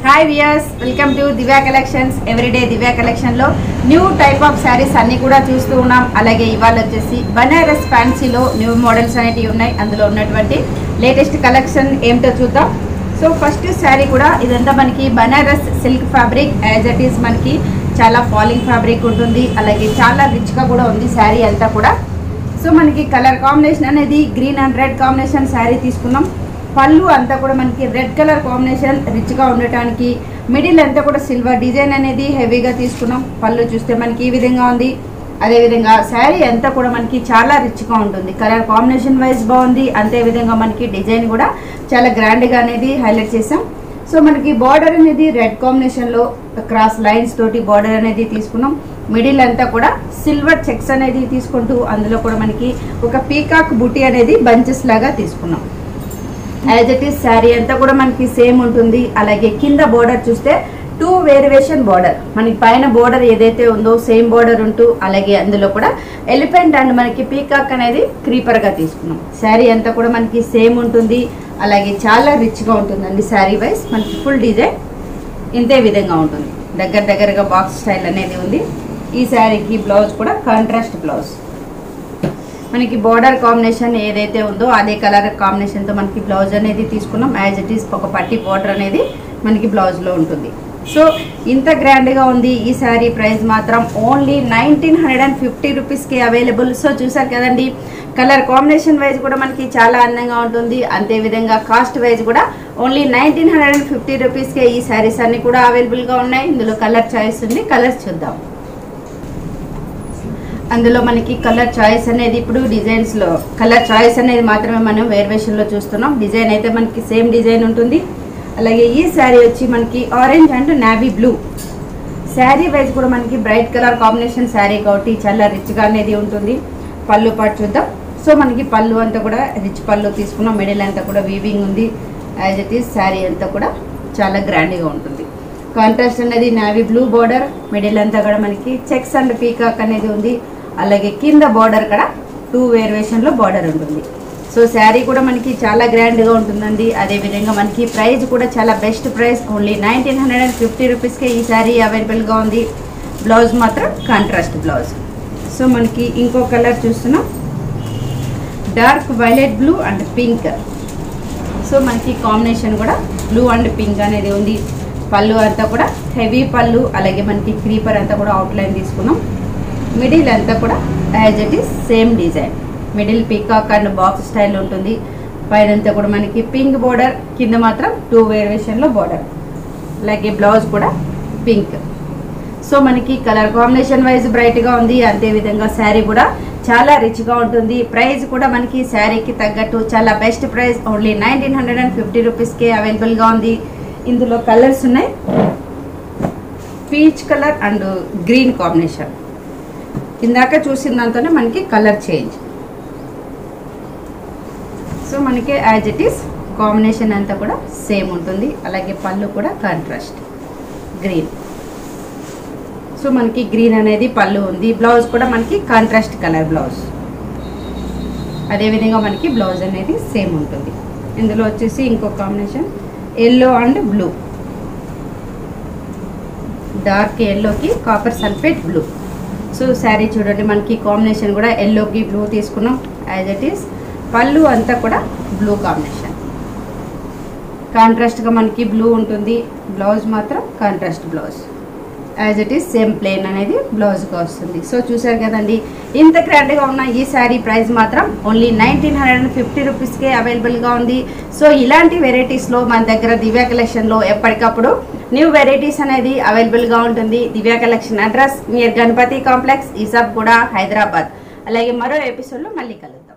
Hi viewers, welcome to Divya collections. Everyday Divya కలెక్షన్లో new type of saris అన్నీ కూడా చూస్తూ ఉన్నాం. అలాగే ఇవాళ వచ్చేసి బనారస్ ఫ్యాన్సీలో న్యూ మోడల్స్ అనేవి ఉన్నాయి. అందులో ఉన్నటువంటి లేటెస్ట్ కలెక్షన్ ఏమిటో చూద్దాం. సో ఫస్ట్ శారీ కూడా ఇదంతా మనకి Banaras silk fabric, as it is మనకి చాలా ఫాలింగ్ ఫ్యాబ్రిక్ ఉంటుంది. అలాగే చాలా రిచ్గా కూడా ఉంది శారీ అంతా కూడా. సో మనకి కలర్ కాంబినేషన్ అనేది green and red combination sari తీసుకున్నాం. పళ్ళు అంతా కూడా మనకి రెడ్ కలర్ కాంబినేషన్ రిచ్గా ఉండటానికి, మిడిల్ అంతా కూడా సిల్వర్ డిజైన్ అనేది హెవీగా తీసుకున్నాం. పళ్ళు చూస్తే మనకి ఈ విధంగా ఉంది. అదేవిధంగా శారీ అంతా కూడా మనకి చాలా రిచ్గా ఉంటుంది. కలర్ కాంబినేషన్ వైజ్ బాగుంది. అంతేవిధంగా మనకి డిజైన్ కూడా చాలా గ్రాండ్గా అనేది హైలైట్ చేసాం. సో మనకి బార్డర్ అనేది రెడ్ కాంబినేషన్లో క్రాస్ లైన్స్ తోటి బార్డర్ అనేది తీసుకున్నాం. మిడిల్ అంతా కూడా సిల్వర్ చెక్స్ అనేది తీసుకుంటూ అందులో కూడా మనకి ఒక పీకాక్ బుటీ అనేది బంచెస్ లాగా తీసుకున్నాం. యాజ్ ఇట్ ఈస్ శారీ అంతా కూడా మనకి సేమ్ ఉంటుంది. అలాగే కింద బోర్డర్ చూస్తే 2 వేరియేషన్ బోర్డర్, మనకి పైన బోర్డర్ ఏదైతే ఉందో సేమ్ బోర్డర్ ఉంటూ, అలాగే అందులో కూడా ఎలిఫెంట్ అండ్ మనకి పీకాక్ అనేది క్రీపర్గా తీసుకున్నాం. శారీ అంతా కూడా మనకి సేమ్ ఉంటుంది. అలాగే చాలా రిచ్గా ఉంటుందండి. శారీ వైజ్ మనకి ఫుల్ డిజైన్ ఇంతే విధంగా ఉంటుంది. దగ్గరగా బాక్స్ స్టైల్ అనేది ఉంది. ఈ శారీకి బ్లౌజ్ కూడా కాంట్రాస్ట్ బ్లౌజ్. మనకి బార్డర్ కాంబినేషన్ ఏదైతే ఉందో అదే కలర్ కాంబినేషన్తో మనకి బ్లౌజ్ అనేది తీసుకున్నాం. యాజ్ ఇట్ ఈస్ ఒక పట్టి బార్డర్ అనేది మనకి బ్లౌజ్లో ఉంటుంది. సో ఇంత గ్రాండ్గా ఉంది. ఈ శారీ ప్రైస్ మాత్రం ఓన్లీ 1950 రూపీస్కి అవైలబుల్. సో చూసారు కదండి, కలర్ కాంబినేషన్ వైజ్ కూడా మనకి చాలా అందంగా ఉంటుంది. అంతేవిధంగా కాస్ట్ వైజ్ కూడా ఓన్లీ 1950 రూపీస్కే ఈ శారీస్ అన్నీ కూడా అవైలబుల్గా ఉన్నాయి. ఇందులో కలర్ చాయిస్ ఉంది. కలర్స్ చూద్దాం. అందులో మనకి కలర్ చాయిస్ అనేది ఇప్పుడు డిజైన్స్లో కలర్ చాయిస్ అనేది మాత్రమే మనం వేరియేషన్లో చూస్తున్నాం. డిజైన్ అయితే మనకి సేమ్ డిజైన్ ఉంటుంది. అలాగే ఈ శారీ వచ్చి మనకి orange and navy blue. Sari wise కూడా మనకి బ్రైట్ కలర్ కాంబినేషన్ శారీ కాబట్టి చాలా రిచ్గా అనేది ఉంటుంది. పళ్ళు పాటు చూద్దాం. సో మనకి పళ్ళు అంతా కూడా రిచ్ పళ్ళు తీసుకున్నాం. మిడిల్ అంతా కూడా వీవింగ్ ఉంది. యాజ్ ఇట్ ఈస్ శారీ అంతా కూడా చాలా గ్రాండ్గా ఉంటుంది. కాంట్రాస్ట్ అనేది నావీ బ్లూ బార్డర్, మిడిల్ అంతా కూడా మనకి చెక్స్ అండ్ పీకాక్ అనేది ఉంది. అలాగే కింద బార్డర్ కూడా 2 వేరియేషన్లో బార్డర్ ఉంటుంది. సో శారీ కూడా మనకి చాలా గ్రాండ్గా ఉంటుందండి. అదేవిధంగా మనకి ప్రైస్ కూడా చాలా బెస్ట్ ప్రైస్, ఓన్లీ 1950 రూపీస్కే ఈ శారీ అవైలబుల్గా ఉంది. బ్లౌజ్ మాత్రం కాంట్రాస్ట్ బ్లౌజ్. సో మనకి ఇంకో కలర్ చూస్తున్నాం, dark violet blue and pink. So మనకి కాంబినేషన్ కూడా బ్లూ అండ్ పింక్ అనేది ఉంది. పళ్ళు అంతా కూడా హెవీ పళ్ళు. అలాగే మనకి క్రీపర్ అంతా కూడా అవుట్లైన్ తీసుకున్నాం. మిడిల్ అంతా కూడా as it is same design. Middle peacock and box style ఉంటుంది. పైన అంతా కూడా మనకి పింక్ బోర్డర్, కింద మాత్రం 2 వేరియేషన్లో బోర్డర్. అలాగే బ్లౌజ్ కూడా పింక్. సో మనకి కలర్ కాంబినేషన్ వైజ్ బ్రైట్గా ఉంది. అంతేవిధంగా శారీ కూడా చాలా రిచ్గా ఉంటుంది. ప్రైస్ కూడా మనకి శారీకి తగ్గట్టు చాలా బెస్ట్ ప్రైస్, ఓన్లీ 1950 రూపీస్కే అవైలబుల్గా ఉంది. ఇందులో కలర్స్ ఉన్నాయి, peach colour and green combination. ఇందాక చూసిన దాంతోనే మనకి కలర్ చేంజ్. సో మనకి యాజ్ ఇట్ ఈస్ కాంబినేషన్ అంతా కూడా సేమ్ ఉంటుంది. అలాగే పళ్ళు కూడా కాంట్రాస్ట్ గ్రీన్. సో మనకి గ్రీన్ అనేది పళ్ళు ఉంది. బ్లౌజ్ కూడా మనకి కాంట్రాస్ట్ కలర్ బ్లౌజ్. అదేవిధంగా మనకి బ్లౌజ్ అనేది సేమ్ ఉంటుంది. ఇందులో వచ్చేసి ఇంకో combination yellow and blue, dark ఎల్లోకి copper sulphate blue. So sari చూడండి, మనకి కాంబినేషన్ కూడా ఎల్లోకి బ్లూ తీసుకున్నాం. యాజ్ ఇట్ ఈస్ పళ్ళు అంతా కూడా బ్లూ కాంబినేషన్. కాంట్రాస్ట్గా మనకి బ్లూ ఉంటుంది. బ్లౌజ్ మాత్రం contrast blouse. As it is same plain అనేది బ్లౌజ్గా వస్తుంది. సో చూసారు కదండి, ఇంత గ్రాండ్గా ఉన్న ఈ శారీ ప్రైస్ మాత్రం ఓన్లీ 1950 రూపీస్కే అవైలబుల్గా ఉంది. సో ఇలాంటి వెరైటీస్లో మన దగ్గర దివ్యా కలెక్షన్లో ఎప్పటికప్పుడు న్యూ వెరైటీస్ అనేది అవైలబుల్గా ఉంటుంది. Divya collection address near Ganapathi complex, ఈసాబ్ కూడా, హైదరాబాద్. అలాగే మరో ఎపిసోడ్లో మళ్ళీ కలుద్దాం.